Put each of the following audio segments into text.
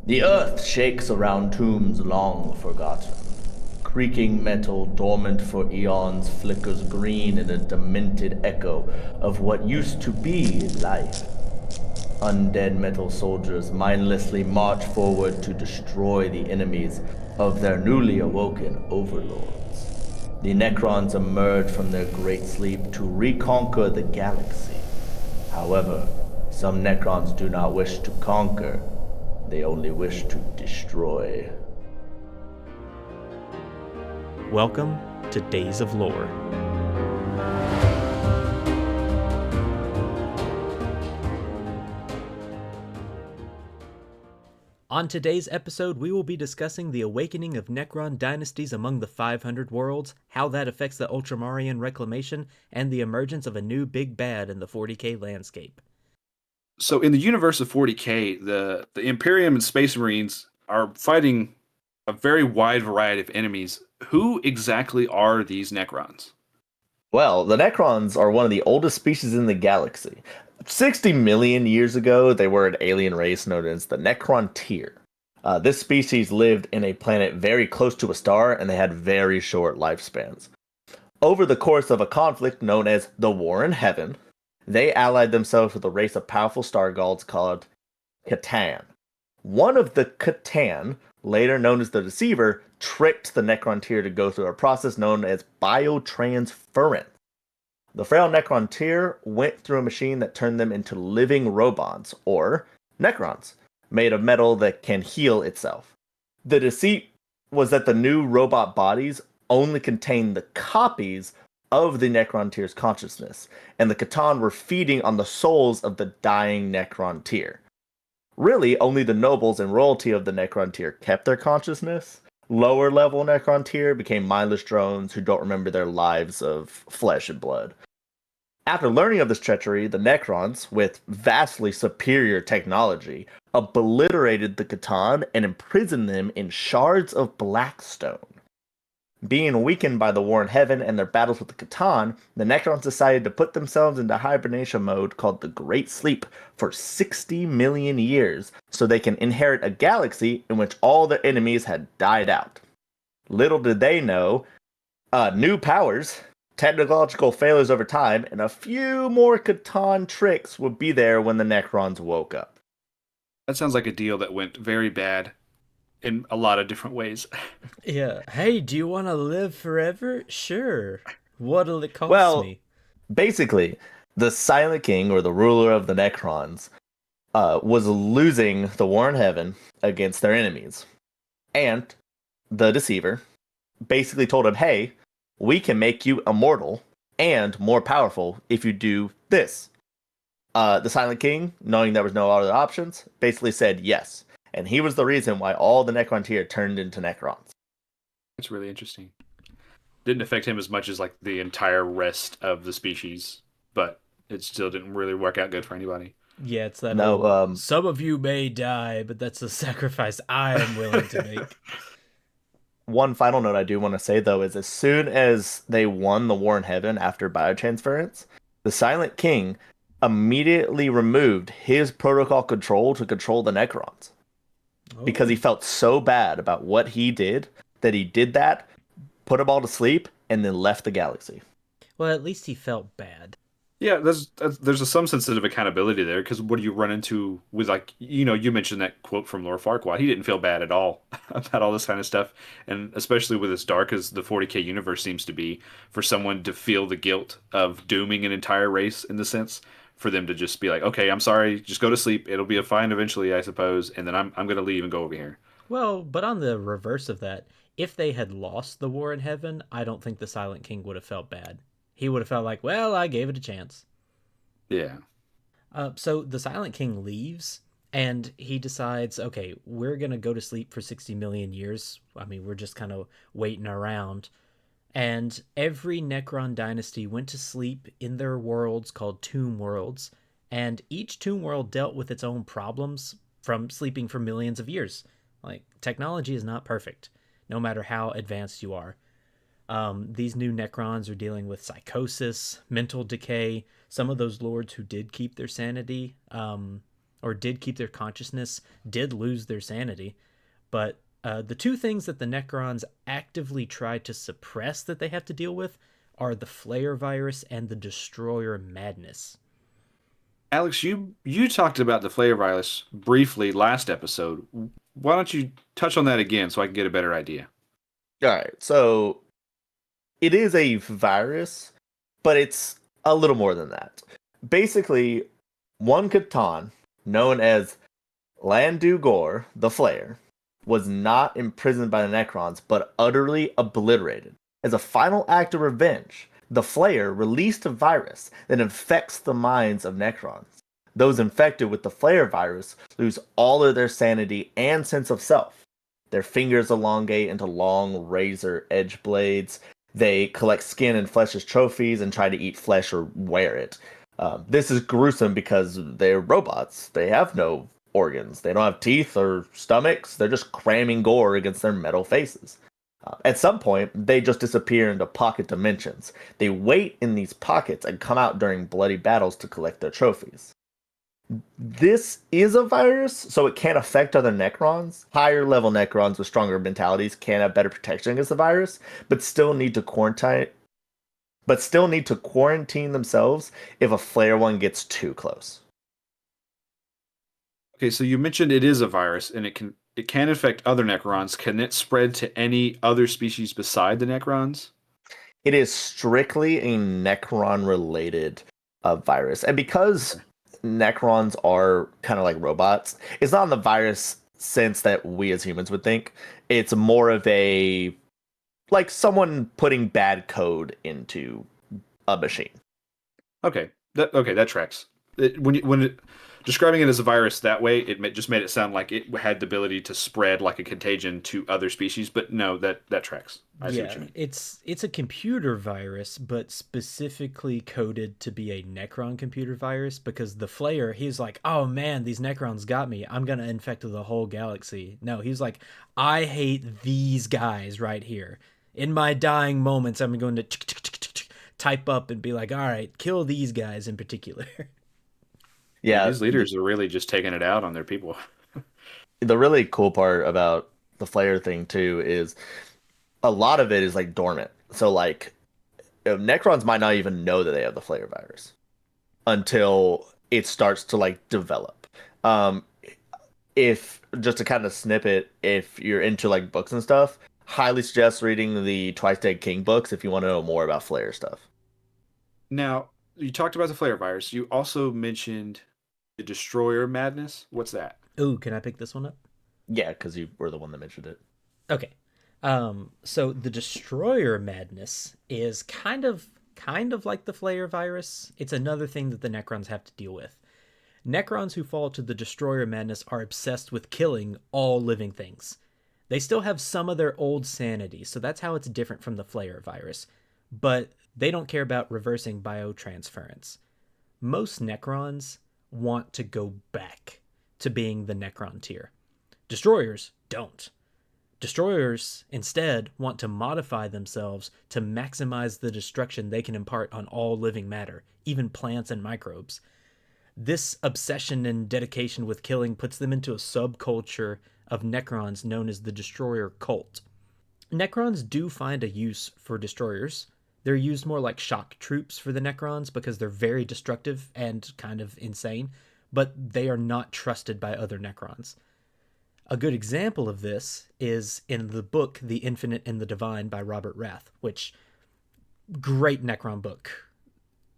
The earth shakes around tombs long forgotten. Creaking metal, dormant for eons, flickers green in a demented echo of what used to be life. Undead metal soldiers mindlessly march forward to destroy the enemies of their newly awoken overlords. The Necrons emerge from their great sleep to reconquer the galaxy. However, some Necrons do not wish to conquer, they only wish to destroy. Welcome to Days of Lore. On today's episode, we will be discussing the awakening of Necron dynasties among the 500 worlds, how that affects the Ultramarian reclamation, and the emergence of a new big bad in the 40k landscape. So in the universe of 40k, the Imperium and Space Marines are fighting a very wide variety of enemies. Who exactly are these Necrons? Well, the Necrons are one of the oldest species in the galaxy. 60 million years ago, they were an alien race known as the Necron tier. This species lived in a planet very close to a star, and they had very short lifespans. Over the course of a conflict known as the War in Heaven, they allied themselves with a race of powerful star gods called Catan. One of the Catan, later known as the Deceiver, tricked the Necron tier to go through a process known as biotransference. The frail Necron tier went through a machine that turned them into living robots, or Necrons, made of metal that can heal itself. The deceit was that the new robot bodies only contained the copies of the Necron tier's consciousness, and the Catan were feeding on the souls of the dying Necron tier. Really, only the nobles and royalty of the Necron tier kept their consciousness. Lower level Necron tier became mindless drones who don't remember their lives of flesh and blood. After learning of this treachery, the Necrons, with vastly superior technology, obliterated the Catan and imprisoned them in shards of blackstone. Being weakened by the War in Heaven and their battles with the Catan, the Necrons decided to put themselves into hibernation mode called the Great Sleep for 60 million years so they can inherit a galaxy in which all their enemies had died out. Little did they know, new powers, technological failures over time, and a few more Catan tricks would be there when the Necrons woke up. That sounds like a deal that went very bad in a lot of different ways. Yeah. Hey, do you want to live forever? Sure. What'll it cost Well, me? basically, the Silent King, or the ruler of the Necrons, was losing the War in Heaven against their enemies. And the Deceiver basically told him, hey, we can make you immortal and more powerful if you do this. The Silent King, knowing there was no other options, basically said yes. And he was the reason why all the Necron tier turned into Necrons. That's really interesting. Didn't affect him as much as like the entire rest of the species, but it still didn't really work out good for anybody. Yeah, it's that No, old, some of you may die, but that's a sacrifice I am willing to make. One final note I do want to say, though, is as soon as they won the War in Heaven after biotransference, the Silent King immediately removed his protocol control to control the Necrons. Because he felt so bad about what he did that he did that, put them all to sleep, and then left the galaxy. Well, at least he felt bad. Yeah, there's some sense of accountability there, because what do you run into with, like, you mentioned that quote from Lord Farquaad. He didn't feel bad at all about all this kind of stuff, and especially with as dark as the 40k universe seems to be, for someone to feel the guilt of dooming an entire race, in the sense, for them to just be like, okay, I'm sorry, just go to sleep. It'll be fine eventually, I suppose, and then I'm gonna leave and go over here. Well, but on the reverse of that, if they had lost the War in Heaven, I don't think the Silent King would have felt bad. He would have felt like, well, I gave it a chance. Yeah. So the Silent King leaves, and he decides, okay, we're going to go to sleep for 60 million years. I mean, we're just kind of waiting around. And every Necron dynasty went to sleep in their worlds called Tomb Worlds, and each Tomb World dealt with its own problems from sleeping for millions of years. Like, technology is not perfect, no matter how advanced you are. These new Necrons are dealing with psychosis, mental decay. Some of those lords who did keep their sanity or did keep their consciousness, did lose their sanity. But the two things that the Necrons actively try to suppress that they have to deal with are the Flayer virus and the Destroyer madness. Alex, you talked about the Flayer virus briefly last episode. Why don't you touch on that again so I can get a better idea? All right, so it is a virus, but it's a little more than that. Basically, one Catan, known as Landu Gor, the Flayer, was not imprisoned by the Necrons, but utterly obliterated. As a final act of revenge, the Flayer released a virus that infects the minds of Necrons. Those infected with the Flayer virus lose all of their sanity and sense of self. Their fingers elongate into long razor edge blades. They collect skin and flesh as trophies and try to eat flesh or wear it. This is gruesome because they're robots. They have no organs. They don't have teeth or stomachs. They're just cramming gore against their metal faces. At some point, they just disappear into pocket dimensions. They wait in these pockets and come out during bloody battles to collect their trophies. This is a virus, so it can't affect other Necrons. Higher level Necrons with stronger mentalities can have better protection against the virus, but still need to quarantine themselves if a Flayer one gets too close. Okay, so you mentioned it is a virus and it can affect other Necrons. Can it spread to any other species beside the Necrons? It is strictly a Necron related virus. And because Necrons are kind of like robots, it's not in the virus sense that we as humans would think. It's more of a like someone putting bad code into a machine. Okay, that tracks. Describing it as a virus that way, just made it sound like it had the ability to spread like a contagion to other species. But no, that tracks. I see what Yeah, you mean. it's a computer virus, but specifically coded to be a Necron computer virus because the Flayer, he's like, oh man, these Necrons got me. I'm gonna infect the whole galaxy. No, he's like, I hate these guys right here. In my dying moments, I'm going to type up and be like, all right, kill these guys in particular. Yeah, Yeah, these leaders are really just taking it out on their people. the really cool part about the Flayer thing too is a lot of it is like dormant. So like Necrons might not even know that they have the Flayer virus until it starts to like develop. Um, if just to kind of snip it, if you're into like books and stuff, highly suggest reading the Twice Dead King books if you want to know more about Flayer stuff. Now, you talked about the Flayer virus. You also mentioned the Destroyer madness. What's that? Ooh, can I pick this one up? Yeah, because you were the one that mentioned it. Okay. So the Destroyer madness is kind of like the Flayer virus. It's another thing that the Necrons have to deal with. Necrons who fall to the Destroyer madness are obsessed with killing all living things. They still have some of their old sanity, so that's how it's different from the Flayer virus. But they don't care about reversing biotransference. Most Necrons want to go back to being the Necron tier. Destroyers don't. Destroyers, instead, want to modify themselves to maximize the destruction they can impart on all living matter, even plants and microbes. This obsession and dedication with killing puts them into a subculture of Necrons known as the Destroyer cult. Necrons do find a use for Destroyers. They're used more like shock troops for the Necrons because they're very destructive and kind of insane, but they are not trusted by other Necrons. A good example of this is in the book The Infinite and the Divine by Robert Rath, which great Necron book.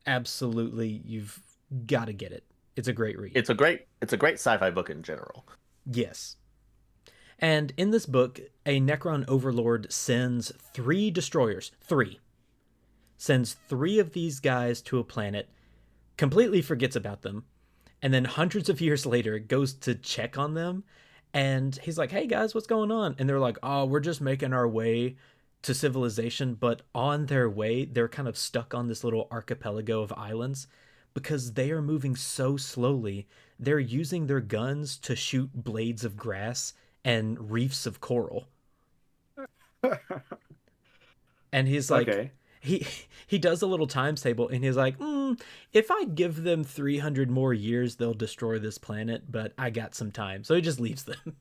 Absolutely, you've got to get it. It's a great read. It's a great sci-fi book in general. Yes. And in this book, a Necron overlord sends three destroyers, sends three of these guys to a planet, completely forgets about them, and then hundreds of years later goes to check on them, and he's like, hey guys, what's going on? And they're like, oh, we're just making our way to civilization, but on their way, they're kind of stuck on this little archipelago of islands because they are moving so slowly. They're using their guns to shoot blades of grass and reefs of coral. And he's like, Okay. he he does a little times table, and he's like, if I give them 300 more years, they'll destroy this planet, but I got some time, so he just leaves them.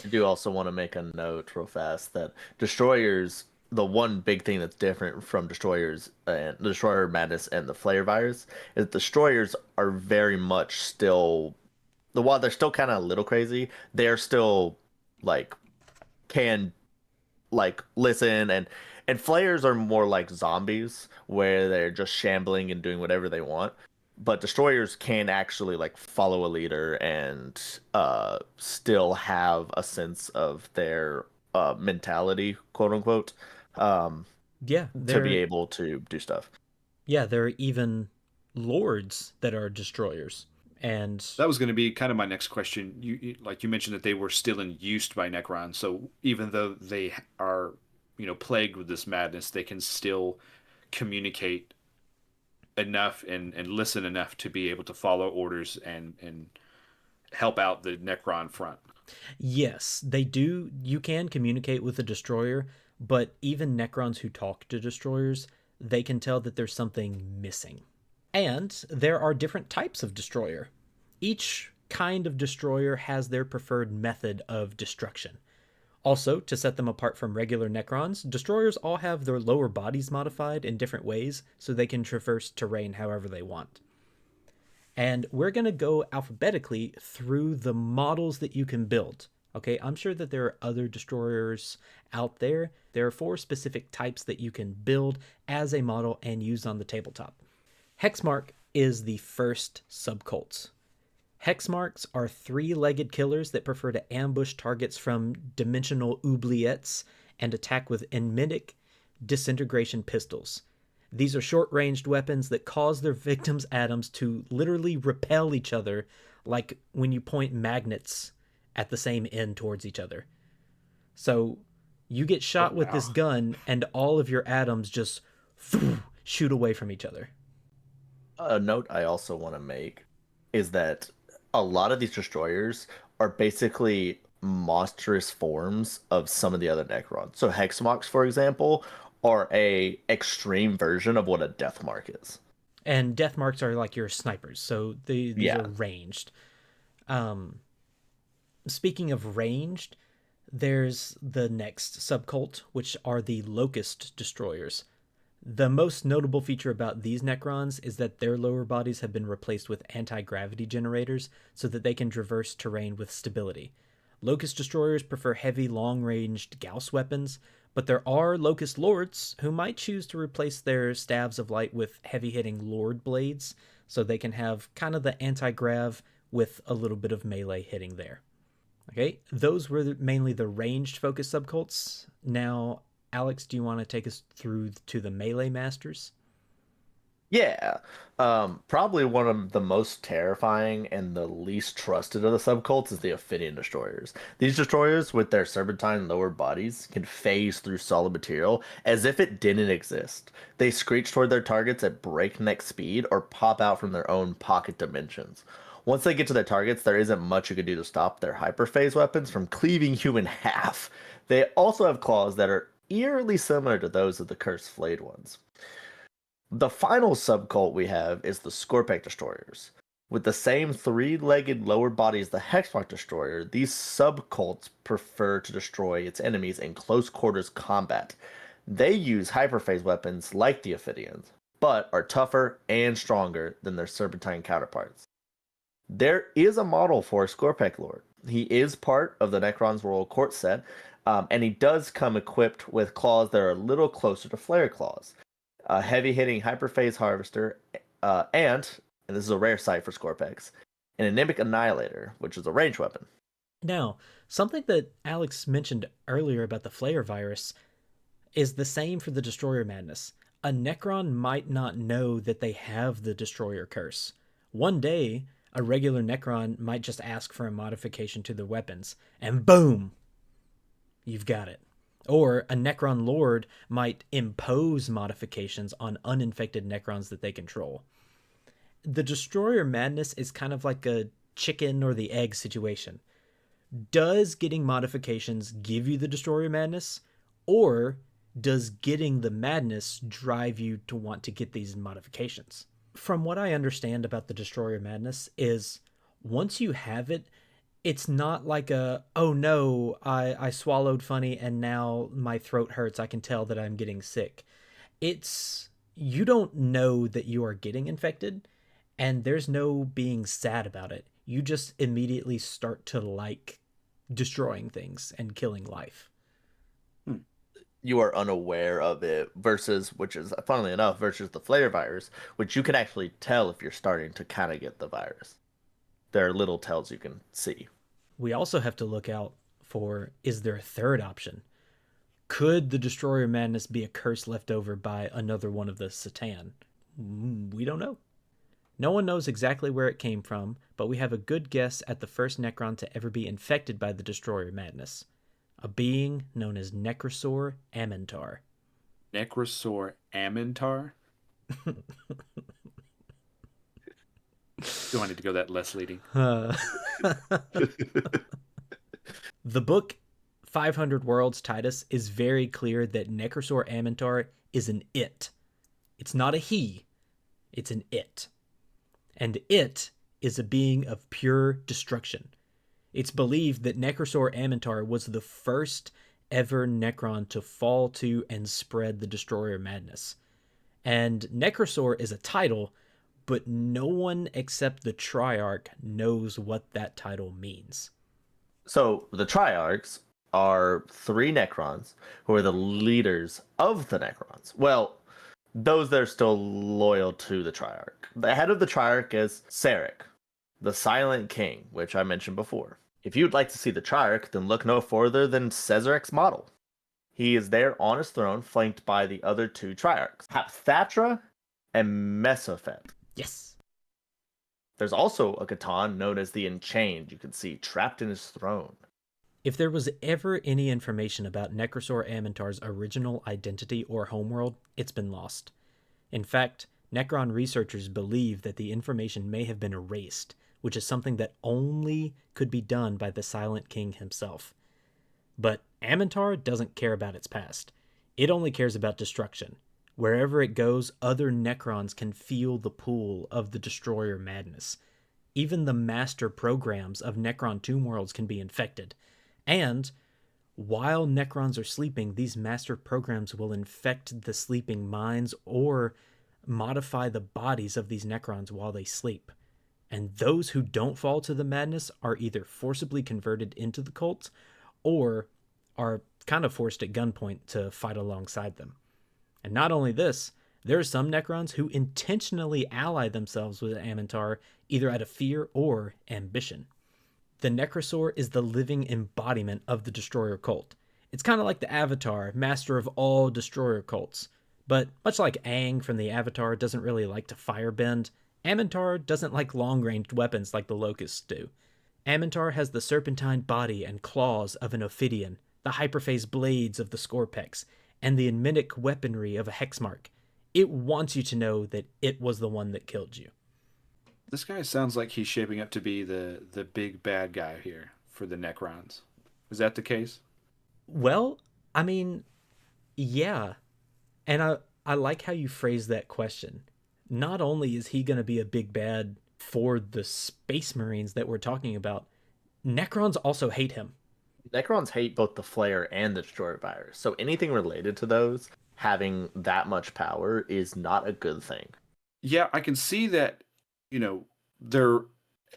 I do also want to make a note real fast that destroyers, the one big thing that's different from destroyers and the destroyer madness and the Flayer virus is that destroyers are very much still, the while they're still kind of a little crazy, they're still like can like listen, and flayers are more like zombies where they're just shambling and doing whatever they want, but destroyers can actually like follow a leader and still have a sense of their mentality, quote unquote, um Yeah, to be they're able to do stuff. yeah, there are even lords that are destroyers. And That was going to be kind of my next question. Like you mentioned that they were still in use by Necron, so even though they are, plagued with this madness, they can still communicate enough and listen enough to be able to follow orders and help out the Necron front. yes, they do. You can communicate with a destroyer, but even Necrons who talk to destroyers, they can tell that there's something missing. And there are different types of destroyer. Each kind of destroyer has their preferred method of destruction. Also, to set them apart from regular Necrons, destroyers all have their lower bodies modified in different ways so they can traverse terrain however they want. And we're going to go alphabetically through the models that you can build. Okay, I'm sure that there are other destroyers out there. There are 4 specific types that you can build as a model and use on the tabletop. Hexmark is the first subcult. Hexmarks are 3-legged killers that prefer to ambush targets from dimensional oubliettes and attack with enigmatic disintegration pistols. These are short-ranged weapons that cause their victims' atoms to literally repel each other, like when you point magnets at the same end towards each other. So you get Oh shot with this wow. gun, and all of your atoms just shoot away from each other. A note I also want to make is that a lot of these destroyers are basically monstrous forms of some of the other Necrons. So Hexmox, for example, are a extreme version of what a Deathmark is. And death marks are like your snipers, so these are Yeah. ranged. Um, Speaking of ranged, there's the next subcult, which are the Locust Destroyers. The most notable feature about these Necrons is that their lower bodies have been replaced with anti gravity generators so that they can traverse terrain with stability. Locust Destroyers prefer heavy, long ranged Gauss weapons, but there are Locust Lords who might choose to replace their Staves of Light with heavy hitting Lord Blades so they can have kind of the anti grav with a little bit of melee hitting there. Okay, those were mainly the ranged focus subcults. Now, Alex, do you want to take us through to the melee masters? Yeah. Probably one of the most terrifying and the least trusted of the subcults is the Ophidian Destroyers. These destroyers, with their serpentine lower bodies, can phase through solid material as if it didn't exist. They screech toward their targets at breakneck speed or pop out from their own pocket dimensions. Once they get to their targets, there isn't much you can do to stop their hyperphase weapons from cleaving you in half. They also have claws that are eerily similar to those of the cursed flayed ones. The final subcult we have is the Scorpec Destroyers. With the same 3-legged lower body as the Hexmark Destroyer, these subcults prefer to destroy its enemies in close quarters combat. They use hyperphase weapons like the Ophidians, but are tougher and stronger than their serpentine counterparts. There is a model for a Scorpec Lord. He is part of the Necron's Royal Court set, and he does come equipped with claws that are a little closer to Flare claws, a heavy-hitting hyperphase harvester, and this is a rare sight for Scorpex, an anemic annihilator, which is a range weapon. Now, something that Alex mentioned earlier about the Flayer virus is the same for the Destroyer Madness. A Necron might not know that they have the Destroyer curse. One day, a regular Necron might just ask for a modification to their weapons, and boom, you've got it. Or a Necron Lord might impose modifications on uninfected Necrons that they control. The Destroyer Madness is kind of like a chicken or the egg situation. Does getting modifications give you the Destroyer Madness? Or does getting the madness drive you to want to get these modifications? From what I understand about the Destroyer Madness is once you have it, it's not like a, oh no, I swallowed funny and now my throat hurts. I can tell that I'm getting sick. It's, you don't know that you are getting infected, and there's no being sad about it. You just immediately start to like destroying things and killing life. You are unaware of it versus, which is funnily enough, versus the Flayer virus, which you can actually tell if you're starting to kind of get the virus. There are little tells you can see. We also have to look out for, is there a third option? Could the Destroyer Madness be a curse left over by another one of the Satan? We don't know. No one knows exactly where it came from, but we have a good guess at the first Necron to ever be infected by the Destroyer Madness. A being known as Nekrosor Ammentar. Nekrosor Ammentar? Do I need to go that less leading? The book 500 Worlds Titus is very clear that Nekrosor Ammentar is an it. It's not a he, it's an it. And it is a being of pure destruction. It's believed that Nekrosor Ammentar was the first ever Necron to fall to and spread the Destroyer Madness. And Nekrosor is a title, but no one except the Triarch knows what that title means. So the Triarchs are 3 Necrons who are the leaders of the Necrons. Well, those that are still loyal to the Triarch. The head of the Triarch is Sarek, the Silent King, which I mentioned before. If you'd like to see the Triarch, then look no further than Cesarek's model. He is there on his throne, flanked by the other 2 Triarchs, Hapthatra and Mesophet. Yes. There's also a Catan known as the Enchained you can see trapped in his throne. If there was ever any information about Nekrosor Ammentar's original identity or homeworld, it's been lost. In fact, Necron researchers believe that the information may have been erased, which is something that only could be done by the Silent King himself. But Ammentar doesn't care about its past. It only cares about destruction. Wherever it goes, other Necrons can feel the pull of the Destroyer Madness. Even the master programs of Necron Tomb Worlds can be infected. And while Necrons are sleeping, these master programs will infect the sleeping minds or modify the bodies of these Necrons while they sleep. And those who don't fall to the madness are either forcibly converted into the cult or are kind of forced at gunpoint to fight alongside them. And not only this, there are some Necrons who intentionally ally themselves with Ammentar either out of fear or ambition. The Nekrosor is the living embodiment of the Destroyer cult. It's kind of like the Avatar, master of all Destroyer cults. But much like Aang from the Avatar doesn't really like to firebend, Ammentar doesn't like long-ranged weapons like the Locusts do. Ammentar has the serpentine body and claws of an Ophidian, the hyperphase blades of the Scorpex, and the enmitic weaponry of a Hexmark. It wants you to know that it was the one that killed you. This guy sounds like he's shaping up to be the big bad guy here for the Necrons. Is that the case? Well, I mean, yeah. And I like how you phrase that question. Not only is he going to be a big bad for the Space Marines that we're talking about, Necrons also hate him. Necrons hate both the Flayer and the Destroyer virus, so anything related to those having that much power is not a good thing. Yeah, I can see that, there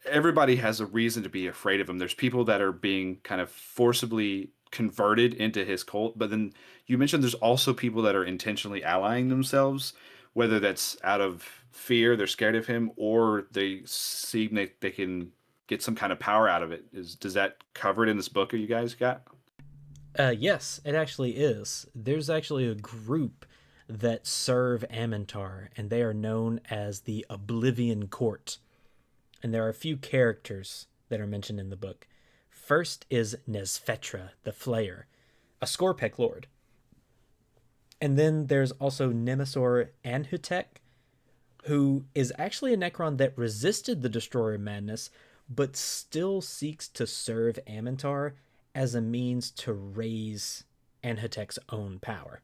everybody has a reason to be afraid of him. There's people that are being kind of forcibly converted into his cult, but then you mentioned there's also people that are intentionally allying themselves, whether that's out of fear, they're scared of him, or they see they can get some kind of power out of it. Does that cover it in this book you guys got? Yes, it actually is. There's actually a group that serve Ammentar, and they are known as the Oblivion Court. And there are a few characters that are mentioned in the book. First is Nesfetra, the Flayer, a Scorpec lord. And then there's also Nekrosor Ammentar, who is actually a Necron that resisted the Destroyer Madness, but still seeks to serve Ammentar as a means to raise Ammentar's own power.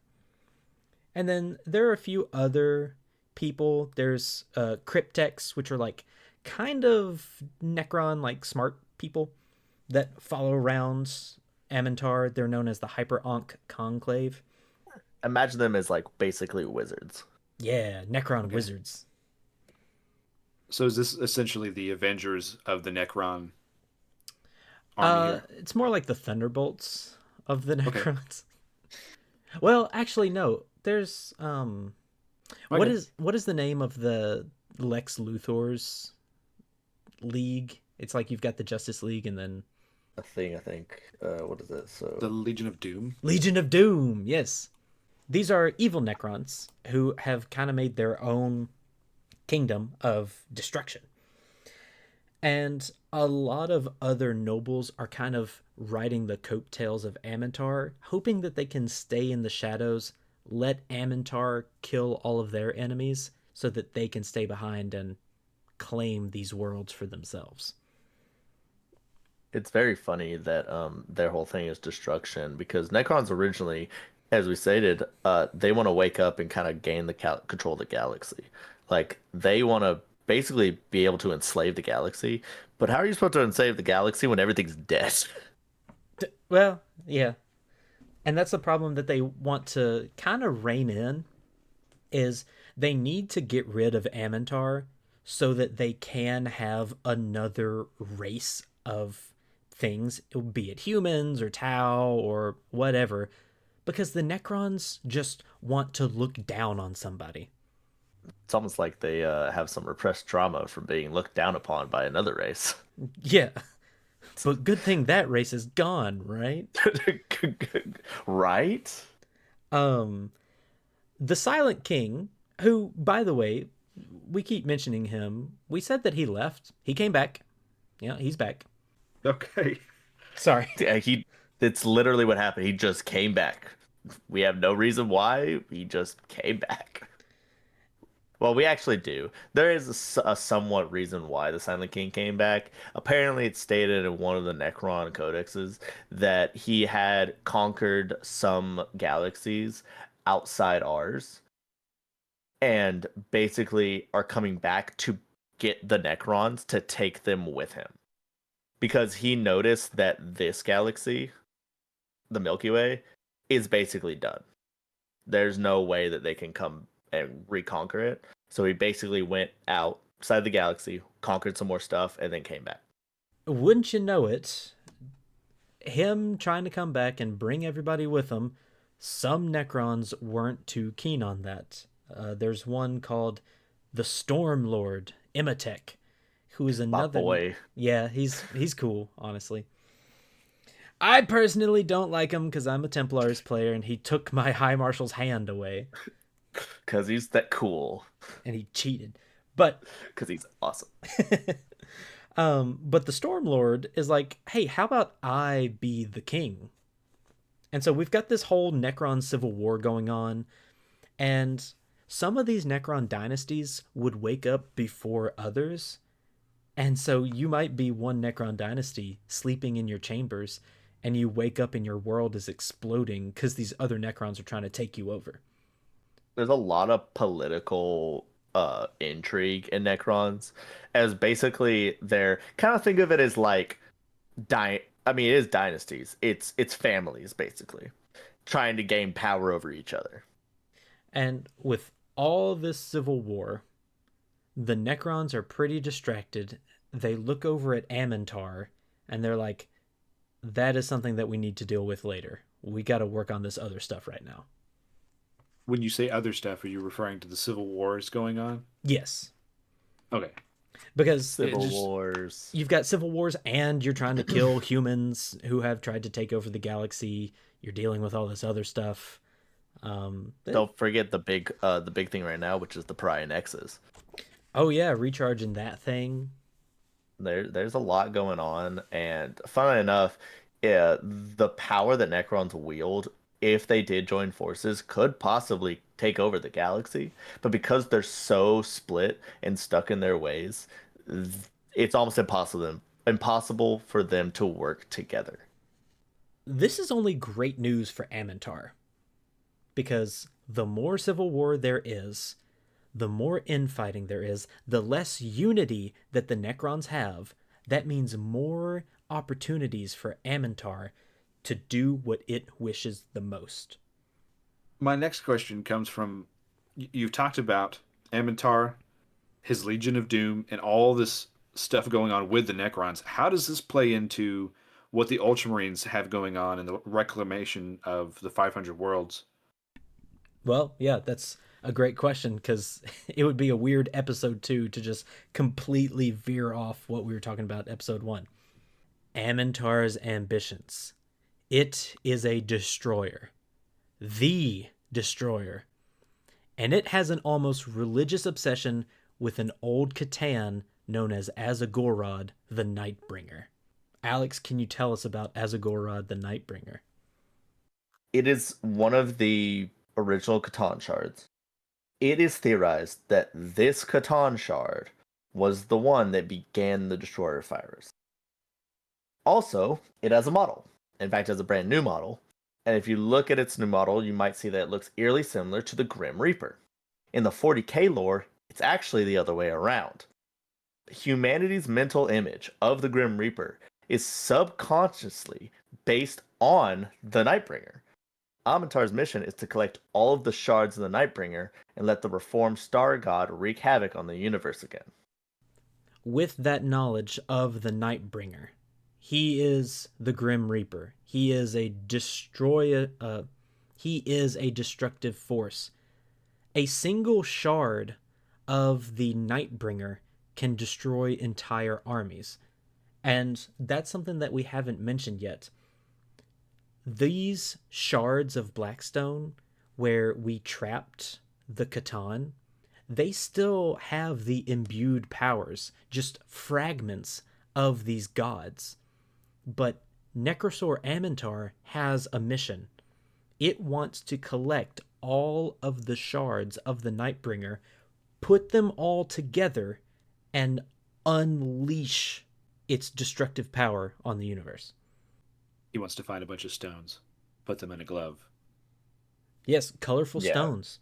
And then there are a few other people. There's cryptex, which are like kind of Necron like smart people that follow around Ammentar. They're known as the Hyper Ankh Conclave. Imagine them as like basically wizards. Yeah, Necron Okay. wizards. So is this essentially the Avengers of the Necron army here? It's more like the Thunderbolts of the Okay. Necrons. Well, actually, no. There's Okay. what is the name of the Lex Luthor's league? It's like you've got the Justice League and then A thing, I think. What is it? The So Legion of Doom. Legion of Doom. Yes, these are evil Necrons who have kind of made their own kingdom of destruction. And a lot of other nobles are kind of riding the coattails of Ammentar, hoping that they can stay in the shadows, let Ammentar kill all of their enemies so that they can stay behind and claim these worlds for themselves. it's very funny that their whole thing is destruction because Necrons originally, as we stated, they want to wake up and kind of gain the control of the galaxy. Like they want to basically be able to enslave the galaxy. But how are you supposed to enslave the galaxy when everything's dead? Well, yeah. And that's the problem that they want to kind of rein in is they need to get rid of Ammentar so that they can have another race of things, be it humans or Tau or whatever, because the Necrons just want to look down on somebody. It's almost like they have some repressed trauma from being looked down upon by another race. Yeah, but good thing that race is gone, right? Right? Um, the Silent King, who, by the way, we keep mentioning him. We said that he left. He came back. Yeah, he's back. Okay. Sorry. Yeah, it's literally what happened. He just came back. We have no reason why. He just came back. Well, we actually do. There is a somewhat reason why the Silent King came back. Apparently, it's stated in one of the Necron codexes that he had conquered some galaxies outside ours and basically are coming back to get the Necrons to take them with him. Because he noticed that this galaxy, the Milky Way, is basically done. There's no way that they can come and reconquer it. So he basically went outside the galaxy, conquered some more stuff, and then came back. Wouldn't you know it? Him trying to come back and bring everybody with him, some Necrons weren't too keen on that. There's one called the Storm Lord, Imatek, who is My another. boy, Yeah, he's cool, honestly. I personally don't like him because I'm a Templars player and he took my High Marshal's hand away because he's that cool, and he cheated. But because he's awesome. but the Stormlord is like, hey, how about I be the king? And so we've got this whole Necron civil war going on, and some of these Necron dynasties would wake up before others. And so you might be one Necron dynasty sleeping in your chambers, and you wake up and your world is exploding because these other Necrons are trying to take you over. There's a lot of political intrigue in Necrons, as basically they're kind of think of it as like I mean, it is dynasties. It's families basically trying to gain power over each other. And with all this civil war, the Necrons are pretty distracted. They look over at Ammentar and they're like, that is something that we need to deal with later. We got to work on this other stuff right now. When you say other stuff, are you referring to the civil wars going on? Yes, Okay. because it Civil just Wars. you've got civil wars and you're trying to kill humans who have tried to take over the galaxy. You're dealing with all this other stuff. Don't forget the big thing right now, which is the Pariah Nexus. Oh yeah, recharging that thing. There's a lot going on, and funnily enough, yeah, the power that Necrons wield, if they did join forces, could possibly take over the galaxy. But because they're so split and stuck in their ways, th- it's almost impossible for them to work together. This is only great news for Ammentar because The more civil war there is, the more infighting there is, the less unity that the Necrons have. That means more opportunities for Ammentar to do what it wishes the most. My next question comes from you've talked about Ammentar, his Legion of Doom, and all this stuff going on with the Necrons. How does this play into what the Ultramarines have going on in the reclamation of the 500 worlds? Well, yeah, that's a great question because it would be a weird episode 2 to just completely veer off what we were talking about episode 1. Ammentar's ambitions. It is a destroyer. The destroyer. And it has an almost religious obsession with an old Catan known as Azagorod the Nightbringer. Alex, can you tell us about Azagorod the Nightbringer? It is one of the original Catan shards. It is theorized that this Catan shard was the one that began the Destroyer virus. Also, it has a model. In fact, it has a brand new model. And if you look at its new model, you might see that it looks eerily similar to the Grim Reaper. In the 40k lore, it's actually the other way around. Humanity's mental image of the Grim Reaper is subconsciously based on the Nightbringer. Ammentar's mission is to collect all of the shards of the Nightbringer and let the reformed Star God wreak havoc on the universe again. With that knowledge of the Nightbringer, he is the Grim Reaper. He is a destroyer. He is a destructive force. A single shard of the Nightbringer can destroy entire armies. And that's something that we haven't mentioned yet. These shards of Blackstone, where we trapped the Catan, they still have the imbued powers, just fragments of these gods. But Nekrosor Ammentar has a mission. It wants to collect all of the shards of the Nightbringer, put them all together, and unleash its destructive power on the universe. He wants to find a bunch of stones, put them in a glove. Yes, colorful Yeah. stones.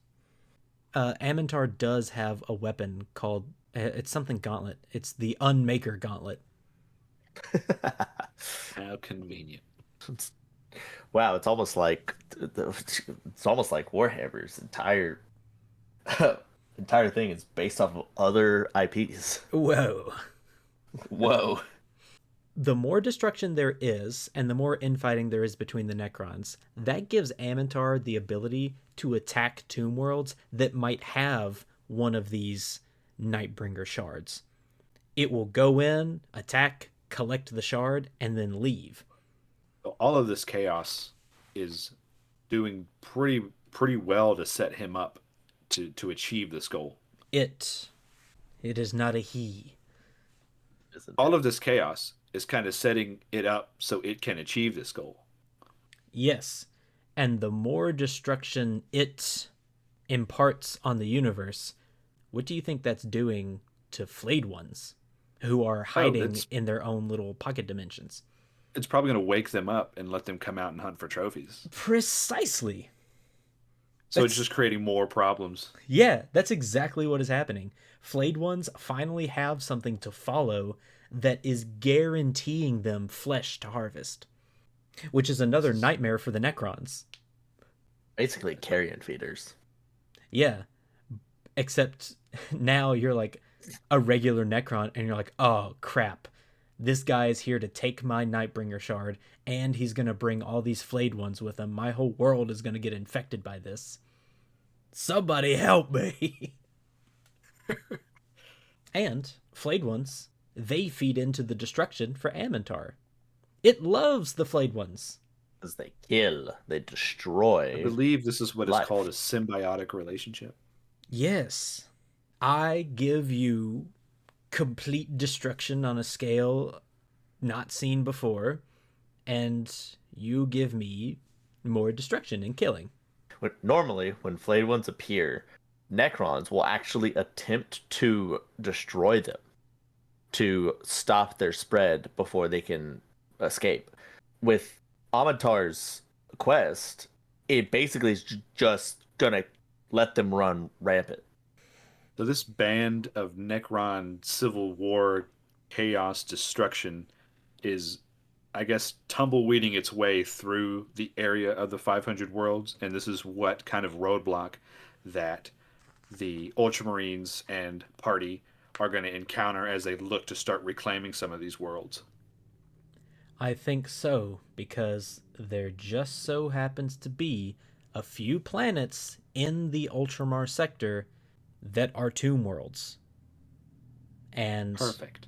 Ammentar does have a weapon called, it's something gauntlet. It's the Unmaker Gauntlet. How convenient. Wow, it's almost like Warhammer's entire thing is based off of other IPs. Whoa. Whoa. The more destruction there is, and the more infighting there is between the Necrons, that gives Ammentar the ability to attack tomb worlds that might have one of these Nightbringer shards. It will go in, attack, collect the shard, and then leave. All of this chaos is doing pretty well to set him up to achieve this goal. It is not a he. All of this chaos is kind of setting it up so it can achieve this goal. Yes, and the more destruction it imparts on the universe, what do you think that's doing to flayed ones who are hiding in their own little pocket dimensions? It's probably going to wake them up and let them come out and hunt for trophies. Precisely. So it's just creating more problems. Yeah, that's exactly what is happening. Flayed ones finally have something to follow that is guaranteeing them flesh to harvest, which is another nightmare for the Necrons. Basically carrion feeders. Yeah, except now you're like a regular Necron and you're like, oh crap, this guy is here to take my Nightbringer shard and he's going to bring all these flayed ones with him. My whole world is going to get infected by this. Somebody help me. And flayed ones, they feed into the destruction for Ammentar. It loves the flayed ones. Because they kill, they destroy. I believe this is what life. is called a symbiotic relationship. Yes. I give you complete destruction on a scale not seen before, and you give me more destruction and killing. Normally, when flayed ones appear, Necrons will actually attempt to destroy them to stop their spread before they can escape. With Ammentar's quest, it basically is just gonna let them run rampant. So this band of Necron civil war, chaos, destruction is, I guess, tumbleweeding its way through the area of the 500 worlds, and this is what kind of roadblock that the Ultramarines and party are going to encounter as they look to start reclaiming some of these worlds. I think so, because there just so happens to be a few planets in the Ultramar sector that are tomb worlds. And Perfect.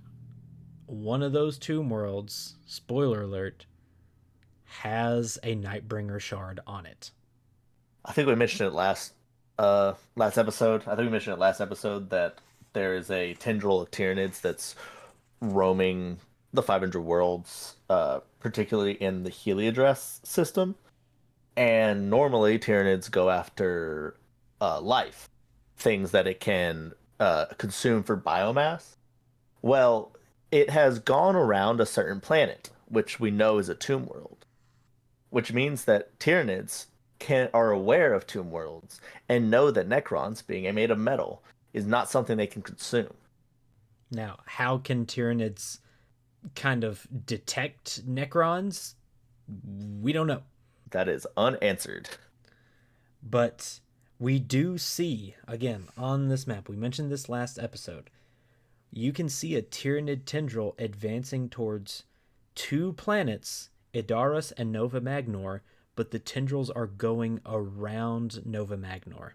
one of those tomb worlds, spoiler alert, has a Nightbringer shard on it. I think we mentioned it last episode. I think we mentioned it last episode that there is a tendril of Tyranids that's roaming the 500 worlds, particularly in the Heliodress system. And normally Tyranids go after life, things that it can consume for biomass. Well, it has gone around a certain planet, which we know is a tomb world, which means that Tyranids are aware of tomb worlds and know that Necrons, being made of metal, is not something they can consume. Now, how can Tyranids kind of detect Necrons? We don't know. That is unanswered. But we do see, again, on this map, we mentioned this last episode, you can see a Tyranid tendril advancing towards two planets, Idaris and Nova Magnor, but the tendrils are going around Nova Magnor.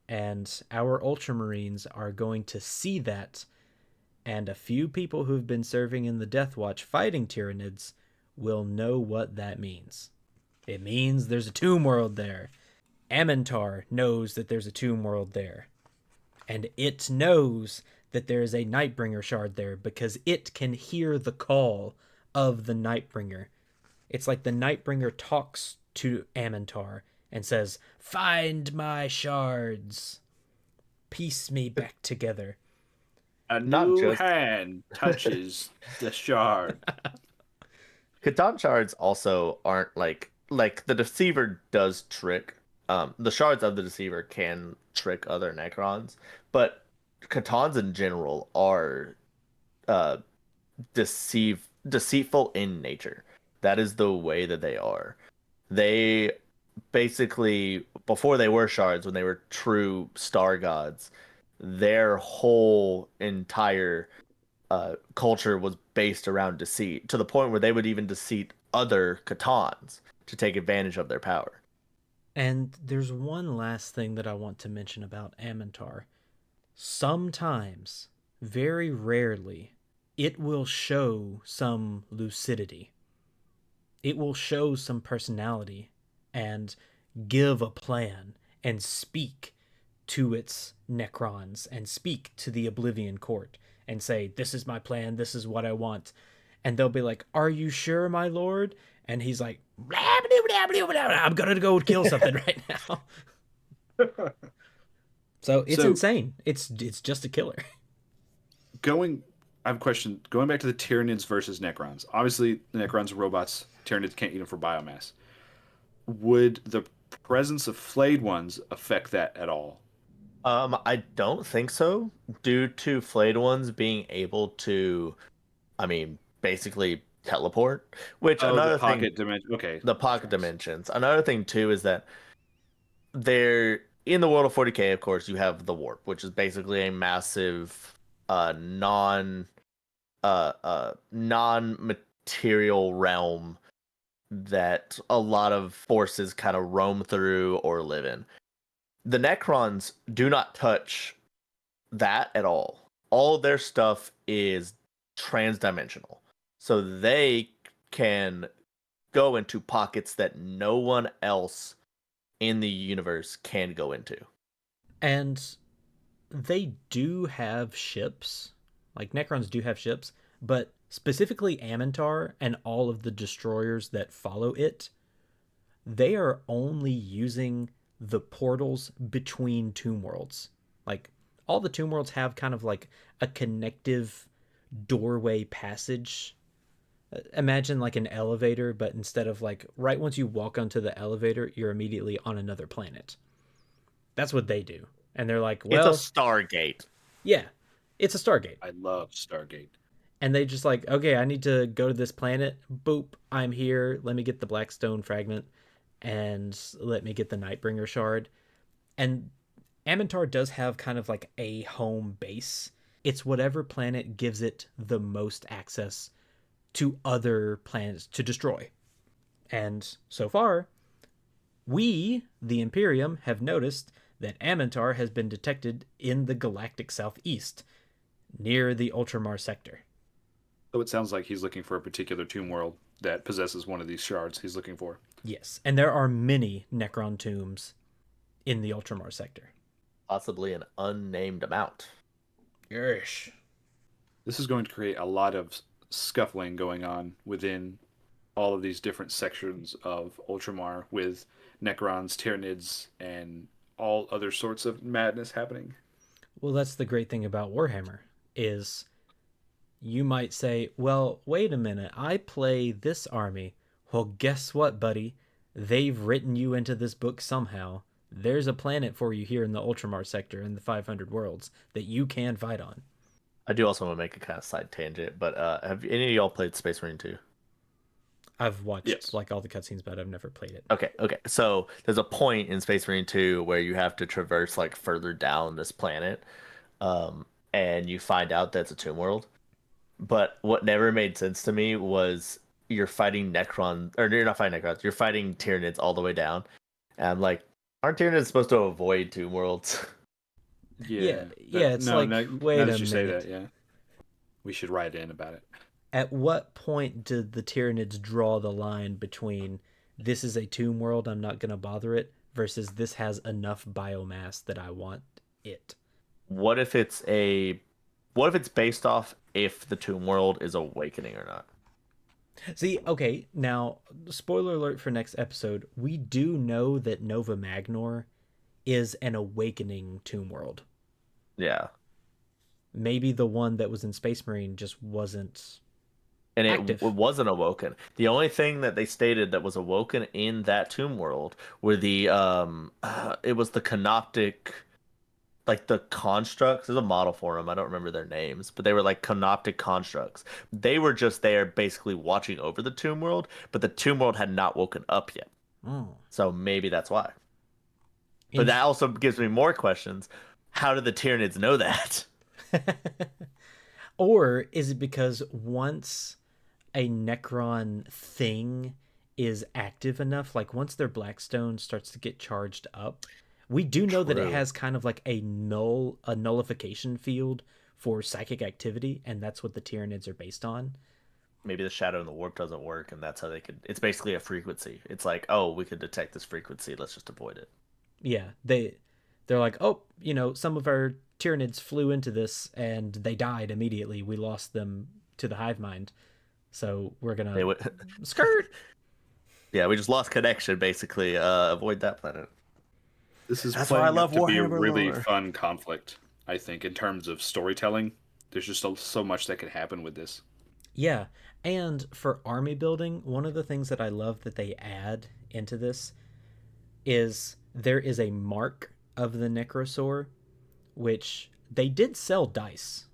And our Ultramarines are going to see that, and a few people who've been serving in the Death Watch fighting Tyranids will know what that means. It means there's a tomb world there. Ammentar knows that there's a tomb world there. And it knows that there is a Nightbringer shard there because it can hear the call of the Nightbringer. It's like the Nightbringer talks to Ammentar and says, "Find my shards. Piece me back together." A Not new just hand touches the shard. Catan shards also aren't like the deceiver does trick. The shards of the deceiver can trick other Necrons, but Catans in general are uh deceitful in nature. That is the way that they are. They basically, before they were shards, when they were true star gods, their whole entire culture was based around deceit, to the point where they would even deceit other Catans to take advantage of their power. And there's one last thing that I want to mention about Ammentar. Sometimes, very rarely, it will show some lucidity. It will show some personality and give a plan and speak to its Necrons and speak to the Oblivion Court and say, "This is my plan, this is what I want." And they'll be like, "Are you sure, my lord?" And he's like, "Blah, blah, blah, blah, blah, I'm gonna go kill something right now." So it's So insane. It's just a killer. going, I have a question. Going back to the Tyranids versus Necrons. Obviously, the Necrons are robots. Tyranids can't eat them for biomass. Would the presence of flayed ones affect that at all? I don't think so, due to flayed ones being able to, I mean, basically teleport. Which Oh, the another thing, pocket dimension. Okay, the makes pocket sense. dimensions. Another thing too is that there, in the world of 40K, of course, you have the warp, which is basically a massive, non-material realm that a lot of forces kind of roam through or live in. The Necrons do not touch that at all. All their stuff is transdimensional. So they can go into pockets that no one else in the universe can go into. And they do have ships. Like Necrons do have ships, but specifically Ammentar and all of the destroyers that follow it, they are only using the portals between tomb worlds. Like all the tomb worlds have kind of like a connective doorway passage. Imagine like an elevator, but instead of like right once you walk onto the elevator, you're immediately on another planet. That's what they do. And they're like, It's a well, Stargate. yeah, it's a Stargate. I love Stargate. And they just like, okay, I need to go to this planet. Boop, I'm here. Let me get the Blackstone fragment and let me get the Nightbringer shard. And Ammentar does have kind of like a home base. It's whatever planet gives it the most access to other planets to destroy. And so far, we, the Imperium, have noticed that Ammentar has been detected in the galactic southeast, near the Ultramar sector. So it sounds like he's looking for a particular tomb world that possesses one of these shards he's looking for. Yes, and there are many Necron tombs in the Ultramar sector. Possibly an unnamed amount. Yeesh. This is going to create a lot of scuffling going on within all of these different sections of Ultramar with Necrons, Tyranids, and all other sorts of madness happening. Well, that's the great thing about Warhammer is you might say, well, wait a minute, I play this army. Well, guess what, buddy? They've written you into this book somehow. There's a planet for you here in the Ultramar sector in the 500 worlds that you can fight on. I do also want to make a kind of side tangent, but have any of y'all played Space Marine 2? I've watched Yes. like all the cutscenes, but I've never played it. Okay. So there's a point in Space Marine 2 where you have to traverse like further down this planet, and you find out that's a tomb world. But what never made sense to me was you're fighting Necron, or you're not fighting Necrons, you're fighting Tyranids all the way down. And I'm like, aren't Tyranids supposed to avoid tomb worlds? Yeah, it's like, wait now a that you say minute. that, yeah. We should write in about it. At what point did the Tyranids draw the line between this is a tomb world, I'm not going to bother it, versus this has enough biomass that I want it? What if it's based off if the tomb world is awakening or not? See, okay, now, spoiler alert for next episode, we do know that Nova Magnor is an awakening tomb world. Yeah. Maybe the one that was in Space Marine just wasn't And active. it wasn't awoken. The only thing that they stated that was awoken in that tomb world were the it was the canoptic, like the constructs. There's a model for them. I don't remember their names, but they were like canoptic constructs. They were just there basically watching over the tomb world, but the tomb world had not woken up yet. Oh. So maybe that's why. But that also gives me more questions. How did the Tyranids know that? Or is it because once a Necron thing is active enough, like once their Blackstone starts to get charged up, we do know that it True. has kind of like a nullification field for psychic activity, and that's what the Tyranids are based on. Maybe the shadow and the warp doesn't work, and that's how they could. It's basically a frequency. It's like, oh, we could detect this frequency. Let's just avoid it. Yeah, they're like, oh, some of our Tyranids flew into this and they died immediately. We lost them to the hive mind, so we're They gonna would. skirt. Yeah, we just lost connection. Basically, avoid that planet. This is That's why I playing love up to be a Warhammer really lore. fun conflict, I think, in terms of storytelling. There's just so much that could happen with this. Yeah, and for army building, one of the things that I love that they add into this is there is a mark of the Necrosor, which they did sell dice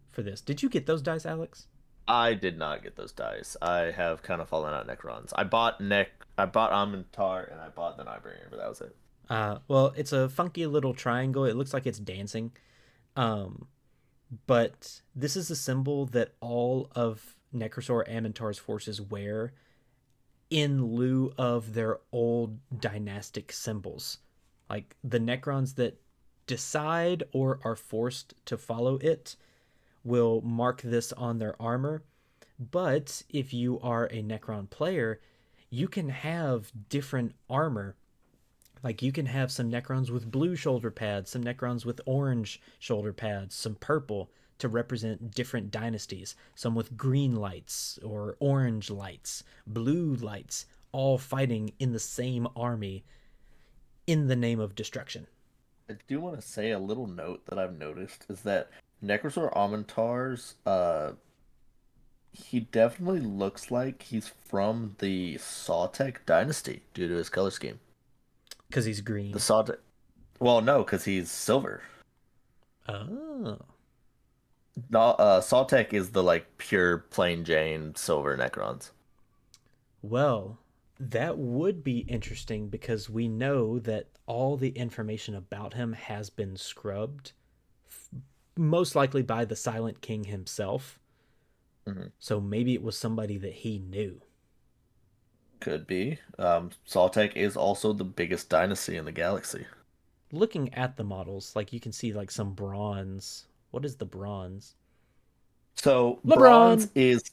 for this. Did you get those dice, Alex? I did not get those dice. I have kind of fallen out Necrons. I bought Ammentar, and I bought the Nightbringer, but that was it. Well, it's a funky little triangle. It looks like it's dancing. Um, but this is a symbol that all of Nekrosor Ammentar's forces wear in lieu of their old dynastic symbols. Like the Necrons that decide or are forced to follow it will mark this on their armor. But if you are a Necron player, you can have different armor. Like you can have some Necrons with blue shoulder pads, some Necrons with orange shoulder pads, some purple to represent different dynasties, some with green lights or orange lights, blue lights, all fighting in the same army in the name of destruction. I do want to say a little note that I've noticed is that Nekrosor Ammentar's he definitely looks like he's from the Sawtek dynasty due to his color scheme. Because he's green. The Sawtek, Well, no, because he's silver. Oh. No, Saltek is the like pure plain Jane silver Necrons. Well, that would be interesting because we know that all the information about him has been scrubbed, most likely by the Silent King himself. Hmm. So maybe it was somebody that he knew. Could be. Saltek is also the biggest dynasty in the galaxy. Looking at the models, like you can see like some bronze. What is the bronze? So LeBron. bronze is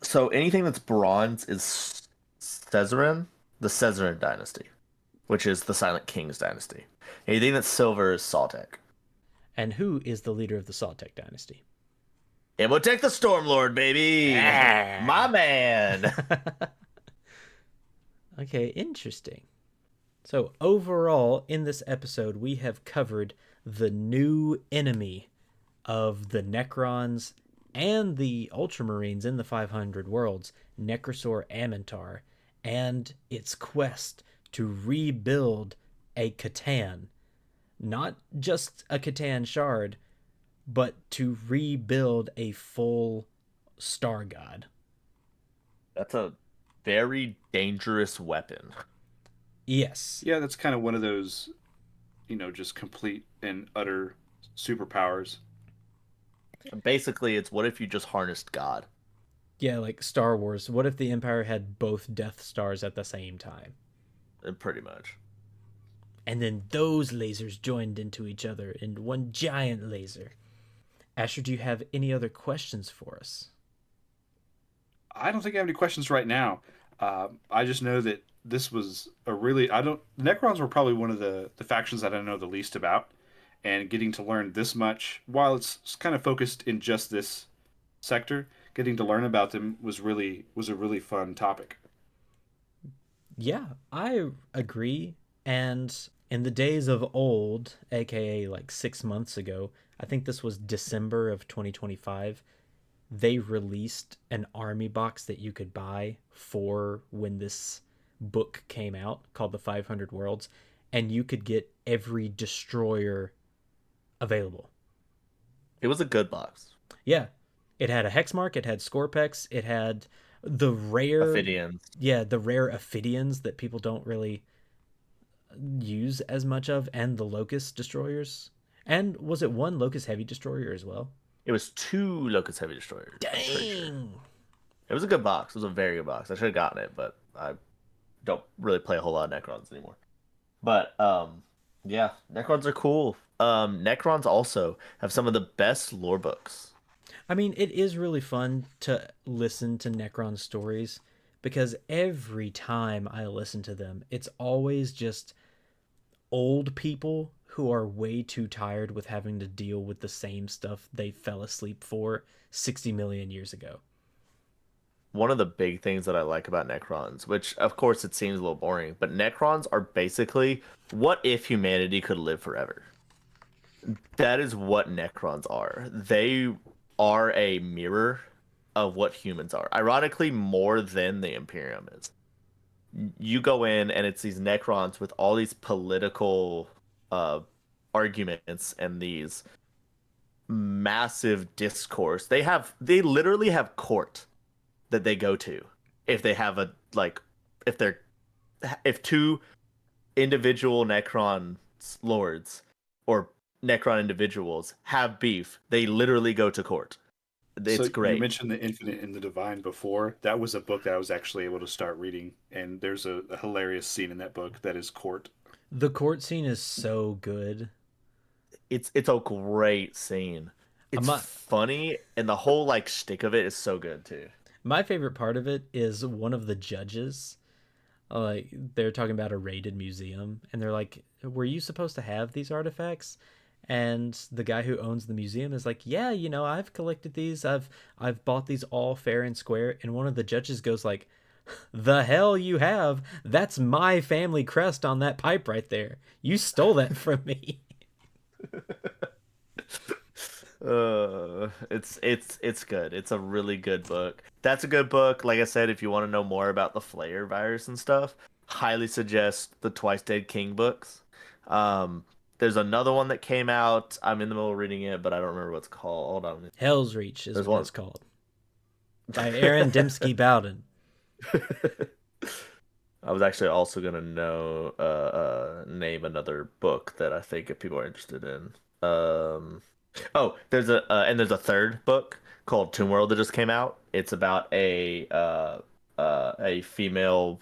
so anything that's bronze is Caesarin, the Caesarin dynasty, which is the Silent King's dynasty. Anything that's silver is Saltek. And who is the leader of the Saltec dynasty? Imhotep the Stormlord, baby! My Ah. man! Okay, interesting. So, overall, in this episode, we have covered the new enemy of the Necrons and the Ultramarines in the 500 worlds, Nekrosor Ammentar, and its quest to rebuild a Catan. Not just a Catan shard, but to rebuild a full Star God. That's a very dangerous weapon. Yes. Yeah, that's kind of one of those, just complete and utter superpowers. Basically, it's what if you just harnessed God? Yeah, like Star Wars. What if the Empire had both Death Stars at the same time? Pretty much. And then those lasers joined into each other in one giant laser. Asher, do you have any other questions for us? I don't think I have any questions right now. I just know that this was a really I don't Necrons were probably one of the factions that I know the least about, and getting to learn this much while it's kind of focused in just this sector, getting to learn about them was a really fun topic. Yeah, I agree. And in the days of old, aka like 6 months ago, I think this was December of 2025, they released an army box that you could buy for when this book came out called The 500 Worlds, and you could get every destroyer available. It was a good box. Yeah, it had a hex mark, it had Scorpex, it had the rare, Ophidians. yeah, the rare Ophidians that people don't really use as much of, and the Locust destroyers. And was it one Locust heavy destroyer as well? It was two Locust Heavy Destroyers, I'm pretty sure. Dang. It was a good box. It was a very good box. I should have gotten it, but I don't really play a whole lot of Necrons anymore. But yeah, Necrons are cool. Necrons also have some of the best lore books. I mean, it is really fun to listen to Necron stories because every time I listen to them, it's always just old people who are way too tired with having to deal with the same stuff they fell asleep for 60 million years ago. One of the big things that I like about Necrons, which of course it seems a little boring, but Necrons are basically what if humanity could live forever? That is what Necrons are. They are a mirror of what humans are. Ironically, more than the Imperium is. You go in and it's these Necrons with all these political uh, arguments and these massive discourse. They literally have court that they go to if they have a like if they're if two individual Necron lords or Necron individuals have beef, they literally go to court. So It's you great. mentioned the Infinite and the Divine before. That was a book that I was actually able to start reading, and there's a hilarious scene in that book that is court. The court scene is so good. It's a great scene. It's My, funny and the whole like shtick of it is so good too. my favorite part of it is one of the judges. Like they're talking about a raided museum, and they're like, "Were you supposed to have these artifacts?" And the guy who owns the museum is like, "Yeah, I've collected these. I've bought these all fair and square." And one of the judges goes like, "The hell you have? That's my family crest on that pipe right there. You stole that from me." It's good. It's a really good book. That's a good book. Like I said, if you want to know more about the Flayer virus and stuff, highly suggest the Twice Dead King books. Um, There's another one that came out. I'm in the middle of reading it, but I don't remember what it's called. Hold on. Hell's Reach is There's what one. it's called. By Aaron Dembski Bowden. I was actually also gonna name another book that I think if people are interested in. There's a third book called Tomb World that just came out. It's about a female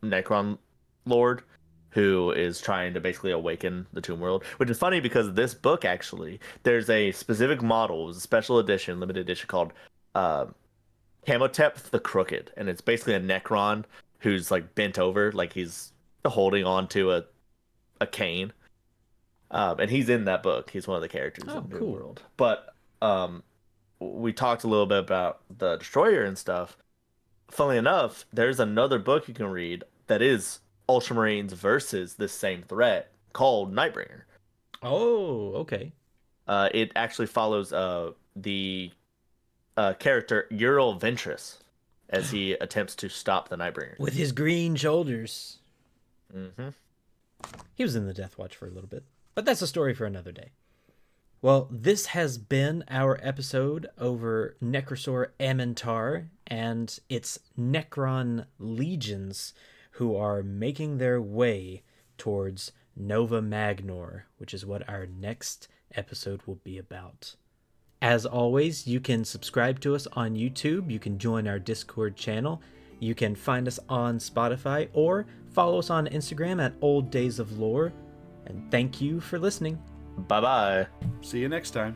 Necron lord who is trying to basically awaken the Tomb World, which is funny because this book actually there's a specific model, it was a special edition, limited edition called Camotep the Crooked, and it's basically a Necron who's like bent over, like he's holding on to a cane. And he's in that book. He's one of the characters in New cool. World. But we talked a little bit about the Destroyer and stuff. Funnily enough, there's another book you can read that is Ultramarines versus this same threat called Nightbringer. Oh, okay. It actually follows the character Ural Ventress as he attempts to stop the Nightbringer. With his green shoulders. Mm-hmm. He was in the Death Watch for a little bit. But that's a story for another day. Well, this has been our episode over Nekrosor Ammentar and its Necron legions who are making their way towards Nova Magnor, which is what our next episode will be about. As always, you can subscribe to us on YouTube, you can join our Discord channel, you can find us on Spotify, or follow us on Instagram at Old Days of Lore. And thank you for listening. Bye-bye. See you next time.